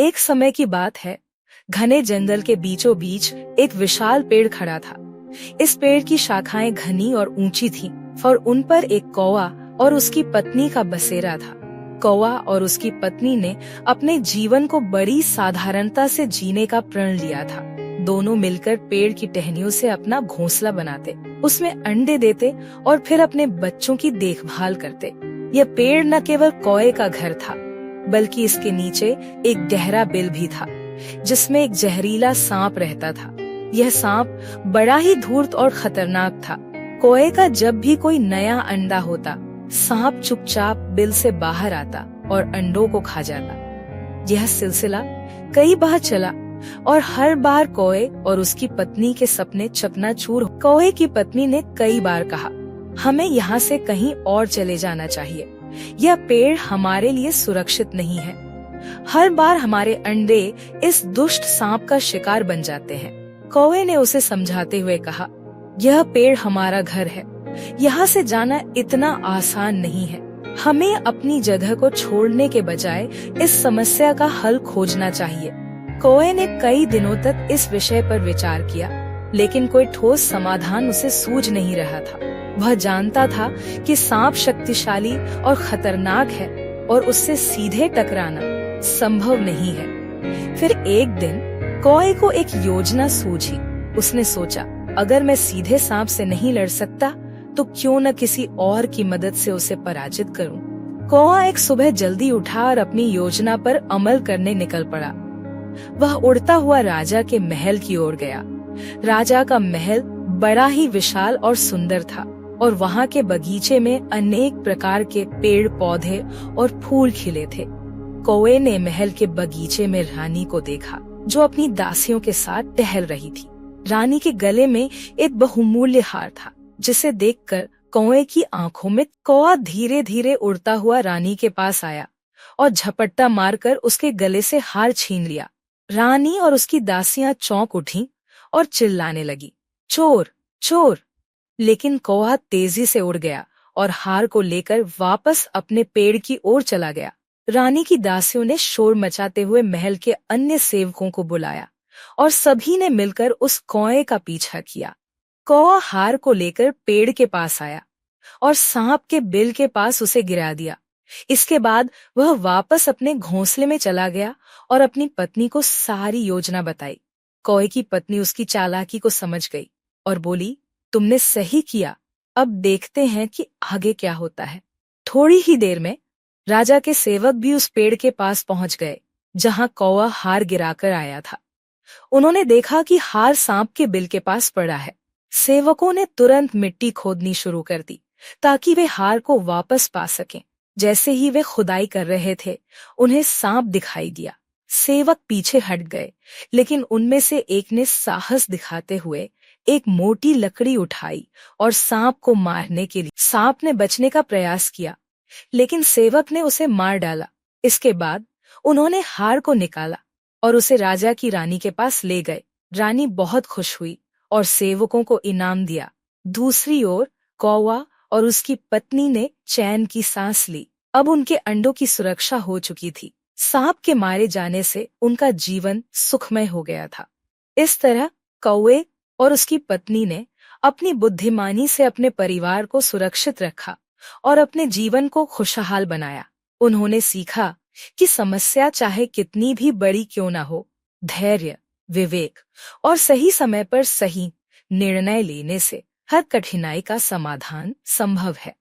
एक समय की बात है। घने जंगल के बीचों बीच एक विशाल पेड़ खड़ा था। इस पेड़ की शाखाएं घनी और ऊंची थीं और उन पर एक कौवा और उसकी पत्नी का बसेरा था। कौवा और उसकी पत्नी ने अपने जीवन को बड़ी साधारणता से जीने का प्रण लिया था। दोनों मिलकर पेड़ की टहनियों से अपना घोंसला बनाते, उसमें अंडे देते और फिर अपने बच्चों की देखभाल करते। यह पेड़ न केवल कौवे का घर था, बल्कि इसके नीचे एक गहरा बिल भी था, जिसमें एक जहरीला सांप रहता था। यह सांप बड़ा ही धूर्त और खतरनाक था। कौवे का जब भी कोई नया अंडा होता, सांप चुपचाप बिल से बाहर आता और अंडों को खा जाता। यह सिलसिला कई बार चला और हर बार कौवे और उसकी पत्नी के सपने चकनाचूर। कौवे की पत्नी ने कई बार कहा, हमें यहाँ से कहीं और चले जाना चाहिए। यह पेड़ हमारे लिए सुरक्षित नहीं है। हर बार हमारे अंडे इस दुष्ट सांप का शिकार बन जाते हैं। कौवे ने उसे समझाते हुए कहा, यह पेड़ हमारा घर है। यहाँ से जाना इतना आसान नहीं है। हमें अपनी जगह को छोड़ने के बजाय इस समस्या का हल खोजना चाहिए। कौवे ने कई दिनों तक इस विषय पर विचार किया, लेकिन कोई ठोस समाधान उसे सूझ नहीं रहा था। वह जानता था कि सांप शक्तिशाली और खतरनाक है और उससे सीधे टकराना संभव नहीं है। फिर एक दिन कौवे को एक योजना सूझी। उसने सोचा, अगर मैं सीधे सांप से नहीं लड़ सकता, तो क्यों न किसी और की मदद से उसे पराजित करूं। कौवा एक सुबह जल्दी उठा और अपनी योजना पर अमल करने निकल पड़ा। वह उड़ता हुआ राजा के महल की ओर गया। राजा का महल बड़ा ही विशाल और सुंदर था और वहाँ के बगीचे में अनेक प्रकार के पेड़ पौधे और फूल खिले थे। कौवे ने महल के बगीचे में रानी को देखा, जो अपनी दासियों के साथ टहल रही थी। रानी के गले में एक बहुमूल्य हार था, जिसे देखकर कौवे की आंखों में। कौवा धीरे धीरे उड़ता हुआ रानी के पास आया और झपट्टा मारकर उसके गले से हार छीन लिया। रानी और उसकी दासियां चौंक उठीं और चिल्लाने लगी, चोर चोर। लेकिन कौवा तेजी से उड़ गया और हार को लेकर वापस अपने पेड़ की ओर चला गया। रानी की दासियों ने शोर मचाते हुए महल के अन्य सेवकों को बुलाया और सभी ने मिलकर उस कौवे का पीछा किया। कौवा हार को लेकर पेड़ के पास आया और सांप के बिल के पास उसे गिरा दिया। इसके बाद वह वापस अपने घोंसले में चला गया और अपनी पत्नी को सारी योजना बताई। कौवे की पत्नी उसकी चालाकी को समझ गई और बोली, तुमने सही किया। अब देखते हैं कि आगे क्या होता है। थोड़ी ही देर में राजा के सेवक भी उस पेड़ के पास पहुंच गए, जहां कौवा हार गिराकर आया था। उन्होंने देखा कि हार सांप के बिल के पास पड़ा है। सेवकों ने तुरंत मिट्टी खोदनी शुरू कर दी, ताकि वे हार को वापस पा सकें। जैसे ही वे खुदाई कर रहे थे, उन्हें सांप दिखाई दिया। सेवक पीछे हट गए, लेकिन उनमें से एक ने साहस दिखाते हुए एक मोटी लकड़ी उठाई और सांप को मारने के लिए। सांप ने बचने का प्रयास किया, लेकिन सेवक ने उसे मार डाला। इसके बाद उन्होंने हार को निकाला और उसे राजा की रानी के पास ले गए। रानी बहुत खुश हुई और सेवकों को इनाम दिया। दूसरी ओर कौवा और उसकी पत्नी ने चैन की सांस ली। अब उनके अंडों की सुरक्षा हो चुकी थी। सांप के मारे जाने से उनका जीवन सुखमय हो गया था। इस तरह कौवे और उसकी पत्नी ने अपनी बुद्धिमानी से अपने परिवार को सुरक्षित रखा और अपने जीवन को खुशहाल बनाया। उन्होंने सीखा कि समस्या चाहे कितनी भी बड़ी क्यों न हो, धैर्य, विवेक और सही समय पर सही निर्णय लेने से हर कठिनाई का समाधान संभव है।